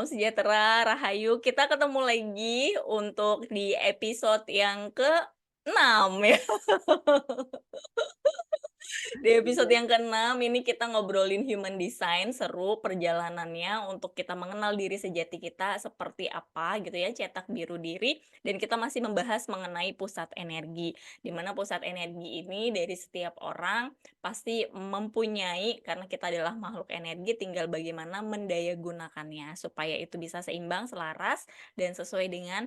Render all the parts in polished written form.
sejahtera, Rahayu. Kita ketemu lagi untuk di episode yang ke-6 ya. Di episode yang ke-6 ini kita ngobrolin human design, seru perjalanannya untuk kita mengenal diri sejati kita seperti apa gitu ya, cetak biru diri, dan kita masih membahas mengenai pusat energi. Di mana pusat energi ini dari setiap orang pasti mempunyai, karena kita adalah makhluk energi, tinggal bagaimana mendayagunakannya supaya itu bisa seimbang, selaras, dan sesuai dengan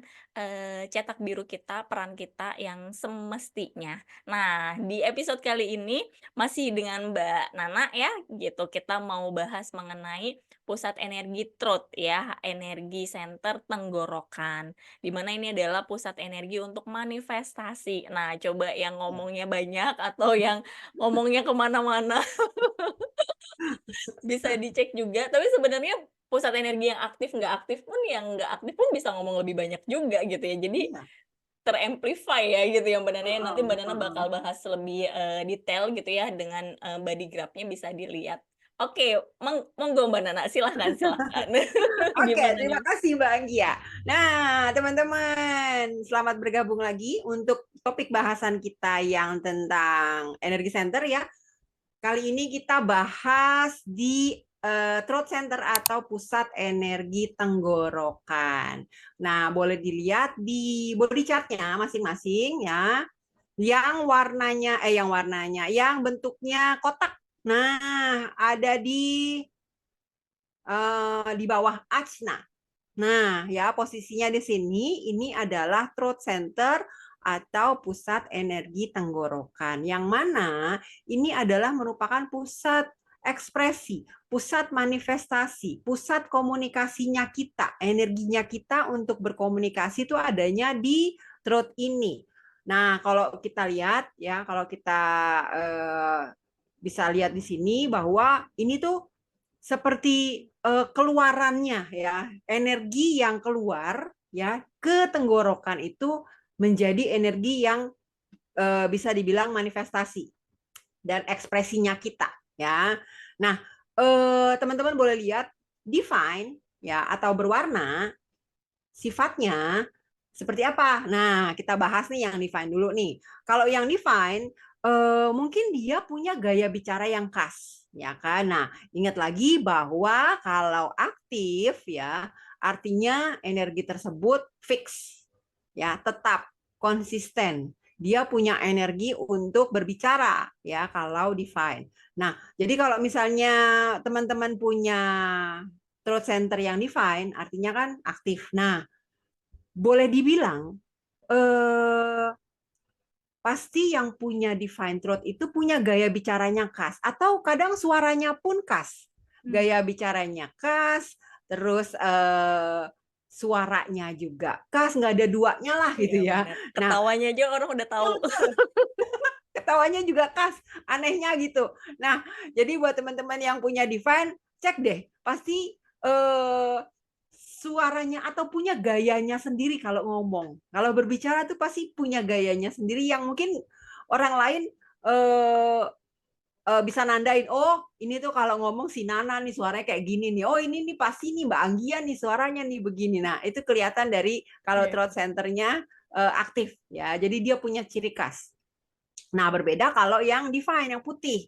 cetak biru kita, peran kita yang semestinya. Nah, di episode kali ini masih dengan Mbak Nana ya, gitu. Kita mau bahas mengenai pusat energi throat ya, energi center tenggorokan. Di mana ini adalah pusat energi untuk manifestasi. Nah, coba yang ngomongnya banyak atau yang ngomongnya kemana-mana bisa dicek juga. Tapi sebenarnya pusat energi yang aktif, nggak aktif pun bisa ngomong lebih banyak juga gitu ya. Jadi Iya, ter-amplify ya gitu ya Mbak Nana ya, nanti Mbak Nana heeh. bakal bahas lebih, detail gitu ya dengan, body graph-nya bisa dilihat. Oke, monggo Mbak Nana, silahkan silahkan. Oke, Gimana terima nih? kasih Mbak Anggia. Nah, teman-teman, selamat bergabung lagi untuk topik bahasan kita yang tentang energi center ya. Kali ini kita bahas di throat center atau pusat energi tenggorokan. Nah, boleh dilihat di body chart-nya masing-masing ya. Yang bentuknya kotak. Nah, ada di bawah ajna. Nah, ya posisinya di sini ini adalah throat center atau pusat energi tenggorokan. Yang mana ini adalah merupakan pusat ekspresi, pusat manifestasi, pusat komunikasinya kita, energinya kita untuk berkomunikasi itu adanya di throat ini. Nah, kalau kita lihat ya, kalau kita eh, bisa lihat di sini bahwa ini tuh seperti keluarannya ya, energi yang keluar ya ke tenggorokan itu menjadi energi yang bisa dibilang manifestasi dan ekspresinya kita ya. Nah, teman-teman boleh lihat define ya atau berwarna sifatnya seperti apa. Nah, kita bahas nih yang define dulu nih. Kalau yang define mungkin dia punya gaya bicara yang khas, ya kan? Nah, ingat lagi bahwa kalau aktif ya, artinya energi tersebut fix, ya, tetap konsisten. Dia punya energi untuk berbicara, ya, kalau define. Nah, jadi kalau misalnya teman-teman punya throat center yang define, artinya kan aktif. Nah, boleh dibilang eh, pasti yang punya define throat itu punya gaya bicaranya khas atau kadang suaranya pun khas. Mmm, Gaya bicaranya khas, terus suaranya juga khas, nggak ada duanya lah iya gitu ya. bener, Nah, ketawanya aja orang udah ya tahu. betul, ketawanya juga khas, anehnya gitu. Nah, jadi buat teman-teman yang punya define, cek deh, pasti suaranya atau punya gayanya sendiri kalau ngomong. Kalau berbicara tuh pasti punya gayanya sendiri yang mungkin orang lain eh, bisa nandain, oh ini tuh kalau ngomong si Nana nih suaranya kayak gini nih, oh ini nih pasti nih Mbak Anggia nih suaranya nih begini. Nah itu kelihatan dari kalau Iya. throat centernya aktif ya, jadi dia punya ciri khas. Nah berbeda kalau yang define yang putih.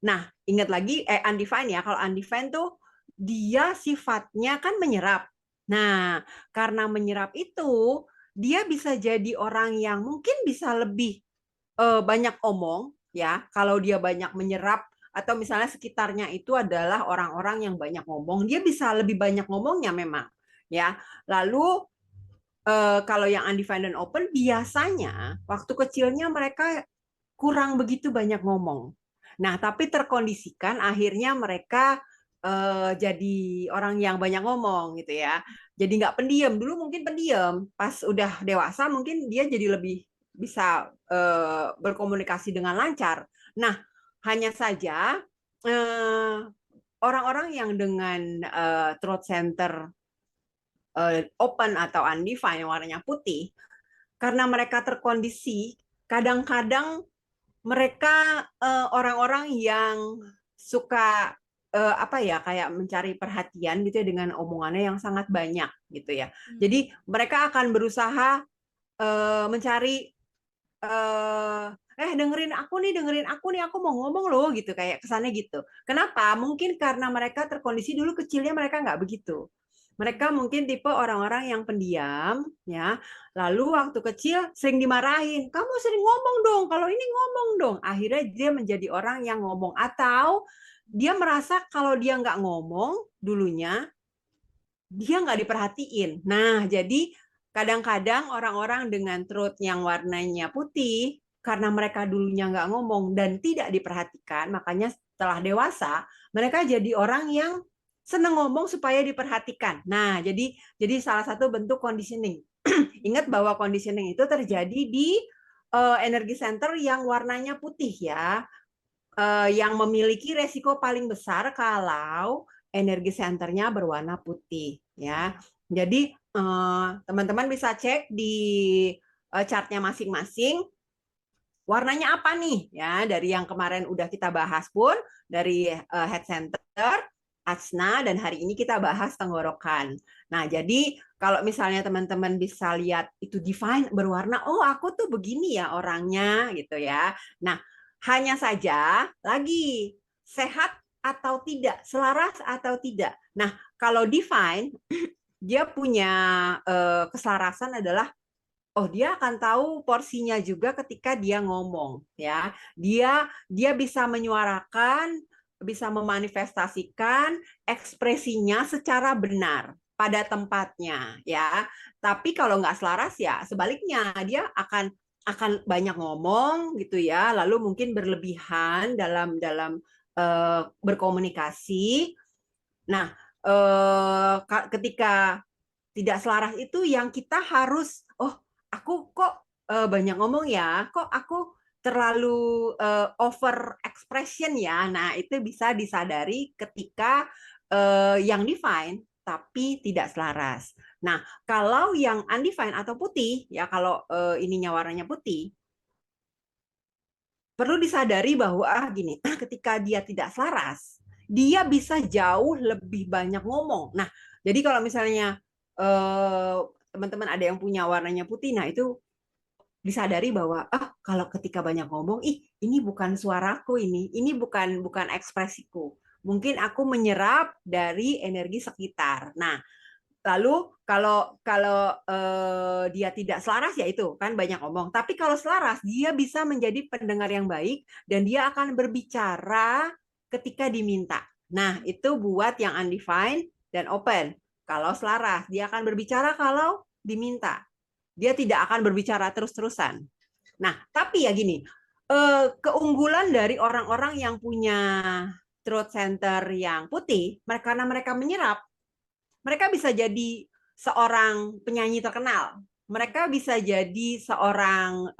Nah ingat lagi undefined ya, kalau undefined tuh dia sifatnya kan menyerap. Nah karena menyerap itu dia bisa jadi orang yang mungkin bisa lebih banyak omong ya, kalau dia banyak menyerap atau misalnya sekitarnya itu adalah orang-orang yang banyak ngomong, dia bisa lebih banyak ngomongnya memang ya. Lalu kalau yang undefined dan open biasanya waktu kecilnya mereka kurang begitu banyak ngomong. Nah, tapi terkondisikan akhirnya mereka jadi orang yang banyak ngomong gitu ya. Jadi nggak pendiam. Dulu mungkin pendiam. Pas udah dewasa mungkin dia jadi lebih bisa berkomunikasi dengan lancar. Nah, hanya saja orang-orang yang dengan throat center open atau undefined yang warnanya putih, karena mereka terkondisi, kadang-kadang mereka orang-orang yang suka apa ya, kayak mencari perhatian gitu ya dengan omongannya yang sangat banyak gitu ya. Hmm. Jadi mereka akan berusaha mencari dengerin aku nih, aku mau ngomong loh gitu, kayak kesannya gitu. Kenapa? Mungkin karena mereka terkondisi dulu kecilnya mereka nggak begitu. Mereka mungkin tipe orang-orang yang pendiam, ya. Lalu waktu kecil sering dimarahin, kamu sering ngomong dong, kalau ini ngomong dong. Akhirnya dia menjadi orang yang ngomong, atau dia merasa kalau dia nggak ngomong dulunya, dia nggak diperhatiin. Nah, jadi kadang-kadang orang-orang dengan throat yang warnanya putih, karena mereka dulunya nggak ngomong dan tidak diperhatikan, makanya setelah dewasa, mereka jadi orang yang seneng ngomong supaya diperhatikan. Nah, jadi salah satu bentuk conditioning. Ingat bahwa conditioning itu terjadi di energi center yang warnanya putih ya, yang memiliki resiko paling besar kalau energi centernya berwarna putih ya. Jadi teman-teman bisa cek di chartnya masing-masing warnanya apa nih ya, dari yang kemarin udah kita bahas pun dari head center, ajna, dan hari ini kita bahas tenggorokan. Nah, jadi kalau misalnya teman-teman bisa lihat itu divine berwarna, oh aku tuh begini ya orangnya gitu ya. Nah, hanya saja lagi sehat atau tidak, selaras atau tidak. Nah, kalau divine dia punya keselarasan adalah dia akan tahu porsinya juga ketika dia ngomong ya. Dia bisa menyuarakan, bisa memanifestasikan ekspresinya secara benar pada tempatnya ya. Tapi kalau nggak selaras ya sebaliknya, dia akan banyak ngomong gitu ya, lalu mungkin berlebihan dalam dalam berkomunikasi. Nah, ketika tidak selaras itu yang kita harus, aku kok banyak ngomong ya, kok aku terlalu over expression ya. Nah, itu bisa disadari ketika yang define tapi tidak selaras. Nah, kalau yang undefined atau putih ya, kalau ininya warnanya putih, perlu disadari bahwa gini, ketika dia tidak selaras, dia bisa jauh lebih banyak ngomong. Nah, jadi kalau misalnya teman-teman ada yang punya warnanya putih, nah itu disadari bahwa kalau ketika banyak ngomong, ini bukan suaraku, ini bukan ekspresiku. Mungkin aku menyerap dari energi sekitar. Nah, lalu kalau kalau dia tidak selaras ya itu kan banyak ngomong. Tapi kalau selaras dia bisa menjadi pendengar yang baik dan dia akan berbicara ketika diminta. Nah, itu buat yang undefined dan open. Kalau selaras dia akan berbicara kalau diminta. Dia tidak akan berbicara terus-terusan. Nah, tapi ya gini, keunggulan dari orang-orang yang punya throat center yang putih, karena mereka menyerap, mereka bisa jadi seorang penyanyi terkenal. Mereka bisa jadi seorang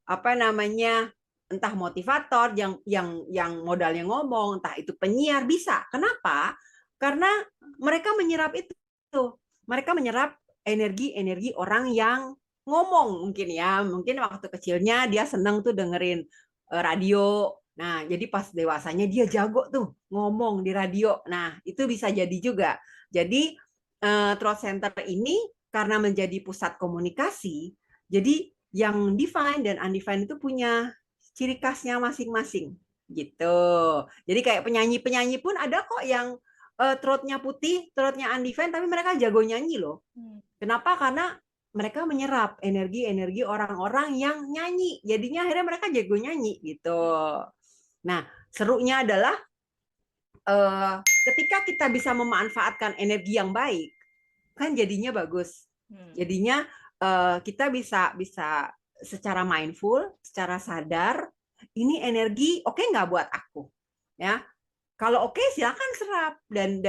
apa namanya, entah motivator yang modalnya ngomong, entah itu penyiar, bisa. Kenapa? Karena mereka menyerap itu. Mereka menyerap energi-energi orang yang ngomong mungkin ya. Mungkin waktu kecilnya dia seneng tuh dengerin radio. Nah, jadi pas dewasanya dia jago tuh ngomong di radio. Nah, itu bisa jadi juga. Jadi throat center ini karena menjadi pusat komunikasi, jadi yang defined dan undefined itu punya ciri khasnya masing-masing gitu. Jadi kayak penyanyi-penyanyi pun ada kok yang throatnya putih, throatnya undefined, tapi mereka jago nyanyi loh. Kenapa? Karena mereka menyerap energi-energi orang-orang yang nyanyi. Jadinya akhirnya mereka jago nyanyi gitu. Nah, serunya adalah ketika kita bisa memanfaatkan energi yang baik, kan jadinya bagus. Jadinya kita bisa secara mindful, secara sadar, ini energi oke nggak buat aku, ya. Kalau oke silakan serap dan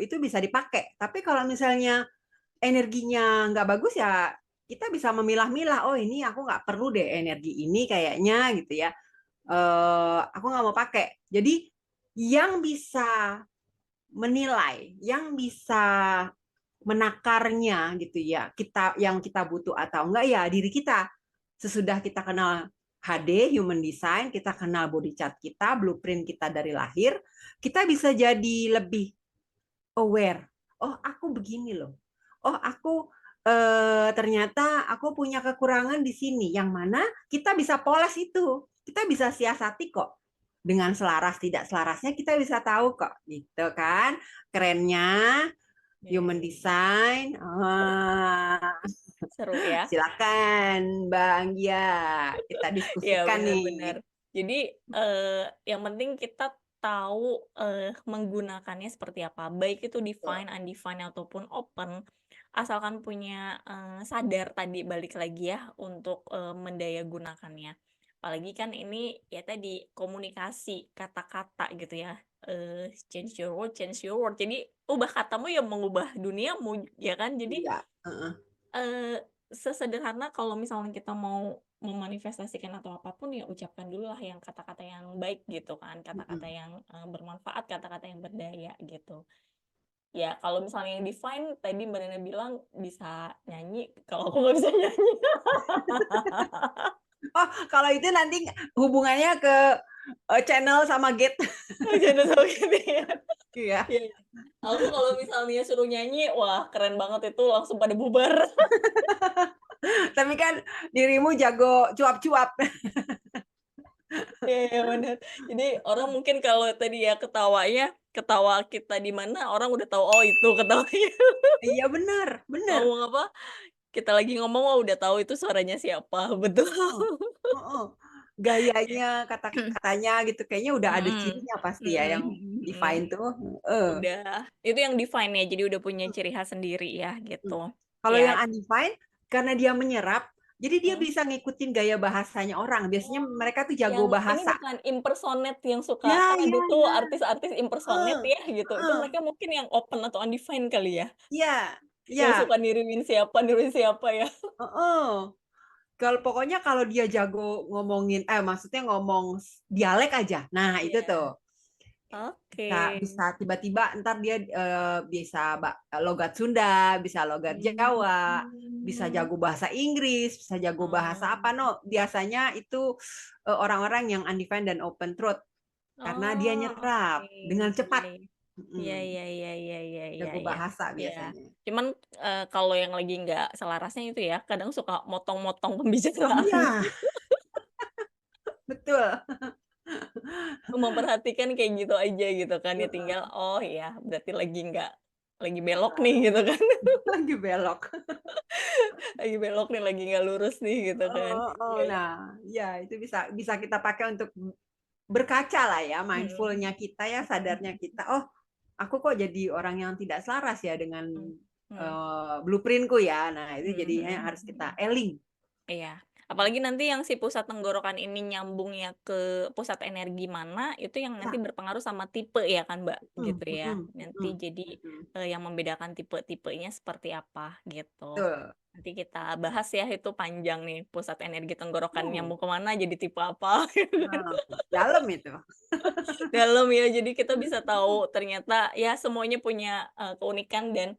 itu bisa dipakai. Tapi kalau misalnya energinya nggak bagus ya kita bisa memilah-milah. Oh ini aku nggak perlu deh energi ini kayaknya gitu ya. Aku nggak mau pakai. Jadi yang bisa menilai, yang bisa menakarnya gitu ya, yang kita butuh atau enggak ya diri kita. Sesudah kita kenal HD, human design, kita kenal body chart kita, blueprint kita dari lahir, kita bisa jadi lebih aware. Oh, aku begini loh. Oh, aku ternyata aku punya kekurangan di sini, yang mana kita bisa poles itu. Kita bisa siasati kok. Dengan selaras tidak selarasnya kita bisa tahu kok, gitu kan? Kerennya human Oke. design. Seru ya. Silakan Bang Gia, kita Iya, diskusikan benar-benar. nih. Jadi, yang penting kita tahu, menggunakannya seperti apa, baik itu define, undefined, ataupun open, asalkan punya, sadar tadi balik lagi ya untuk, mendayagunakannya. Apalagi kan ini ya tadi komunikasi, kata-kata gitu ya, change your world. Jadi ubah katamu ya mengubah duniamu, ya kan? Jadi Iya, heeh. Sesederhana kalau misalnya kita mau memanifestasikan atau apapun ya ucapkan dulu lah yang kata-kata yang baik gitu kan, kata-kata Mhm. yang, bermanfaat, kata-kata yang berdaya gitu. Ya kalau misalnya yang define tadi Mbak Nana bilang bisa nyanyi, kalau aku nggak bisa nyanyi. Oh, kalau itu nanti hubungannya ke channel sama gate. Jangan sama gitu ya. Iya. Iya, iya. Aku kalau misalnya suruh nyanyi, wah keren banget itu langsung pada bubar. Tapi kan dirimu jago cuap-cuap. Iya, iya, bener. Jadi orang mungkin kalau tadi ya ketawanya, ketawa kita di mana orang udah tahu, oh itu ketawanya. Iya benar, benar. Ngomong apa, kita lagi ngomong, oh udah tahu itu suaranya siapa, betul. Heeh, heeh. Gayanya, kata-katanya gitu kayaknya udah ada Mhm, cirinya pasti ya mhm, yang mhm, mhm. define tuh, heeh. Udah, itu yang define ya, jadi udah punya ciri khas sendiri ya, Mhm. gitu. Kalau yang Ya, undefined, karena dia menyerap, jadi dia mhm. bisa ngikutin gaya bahasanya orang. Biasanya Oh, mereka tuh jago yang ini bahasa. bukan impersonate yang suka Ya, kan ada ya, tuh ya. artis-artis impersonate Heeh, ya, gitu. Itu heeh. mereka mungkin yang open atau undefined kali ya? Iya, Yang iya, suka niruin siapa ya? heeh. Kalau pokoknya kalau dia jago ngomongin maksudnya ngomong dialek aja. Nah, itu tuh. Iya, oke. Bisa bisa tiba-tiba ntar dia, bisa logat Sunda, bisa logat Jawa, bisa Mmm, jago bahasa Inggris, bisa jago bahasa apa, oh, no, biasanya itu, orang-orang yang undefined dan open throat, karena dia oh, nyerap oke, dengan iya, cepat, iya, mhm, iya, iya, iya, iya, iya, jago iya, bahasa iya. biasanya. Cuman, kalau yang lagi nggak selarasnya itu ya, kadang suka motong-motong pembicaraan, Iya, betul. memperhatikan kayak gitu aja gitu kan, ya tinggal, Heeh, oh ya berarti lagi belok nih gitu kan, lagi belok. lagi belok nih, lagi nggak lurus nih gitu kan. Heeh, heeh. Iya, Nah, ya itu bisa bisa kita pakai untuk berkaca lah ya, mhm, mindful-nya kita ya, sadarnya mhm, kita, "Oh, aku kok jadi orang yang tidak selaras ya dengan, mhm, mhm, blueprint-ku ya." Nah, itu mhm, jadinya mhm, harus kita mhm. eling. Iya, apalagi nanti yang si pusat tenggorokan ini nyambungnya ke pusat energi mana, itu yang nanti Ya, berpengaruh sama tipe ya kan, Mbak, mhm, gitu ya. mhm, Nanti mhm, jadi, mhm, yang membedakan tipe-tipenya seperti apa, gitu. betul. Nanti kita bahas ya, itu panjang nih, pusat energi tenggorokan Oh, nyambung ke mana, jadi tipe apa, gitu kan. nah, dalam itu. Dalam ya, jadi kita bisa tahu ternyata ya semuanya punya, keunikan dan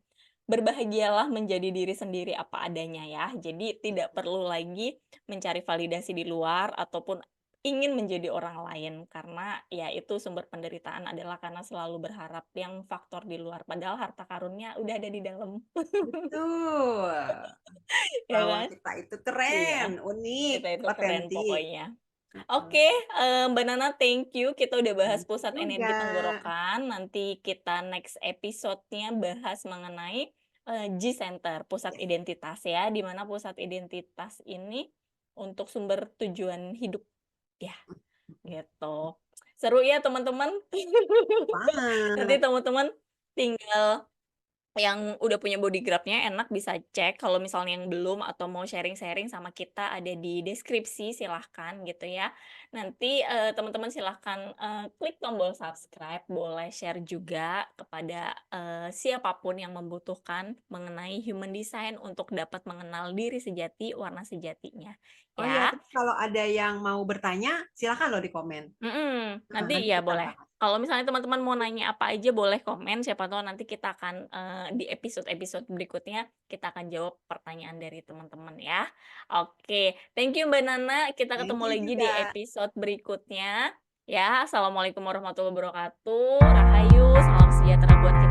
berbahagialah menjadi diri sendiri apa adanya ya. Jadi tidak perlu lagi mencari validasi di luar ataupun ingin menjadi orang lain karena ya itu sumber penderitaan adalah karena selalu berharap yang faktor di luar, padahal harta karunnya udah ada di dalam, Betul, ya bahwa kan? kita itu Iya, keren, unik, kita itu keren otentik. pokoknya. Mhm, Oke, Mbak Nana, thank you. Kita udah bahas thank you pusat juga. energi tenggorokan. Nanti kita next episode-nya bahas mengenai G Center, pusat Yes, identitas ya, di mana pusat identitas ini untuk sumber tujuan hidup ya, gitu. Seru ya teman-teman. Nanti banget. teman-teman tinggal yang udah punya body graph-nya enak bisa cek, kalau misalnya yang belum atau mau sharing-sharing sama kita ada di deskripsi silahkan gitu ya. Nanti, teman-teman silahkan, klik tombol subscribe, boleh share juga kepada, siapa yang membutuhkan mengenai human design untuk dapat mengenal diri sejati, warna sejatinya, Oh ya, ya. tapi kalau ada yang mau bertanya, silakan loh di komen. Nanti Nanti iya kita boleh. bahas. Kalau misalnya teman-teman mau nanya apa aja boleh komen, siapa tahu nanti kita akan, di episode-episode berikutnya kita akan jawab pertanyaan dari teman-teman ya. Oke, thank you Mbak Nana, kita Thank ketemu you lagi di juga. episode berikutnya ya. Assalamualaikum warahmatullahi wabarakatuh, rahayu, salam sejahtera buat kita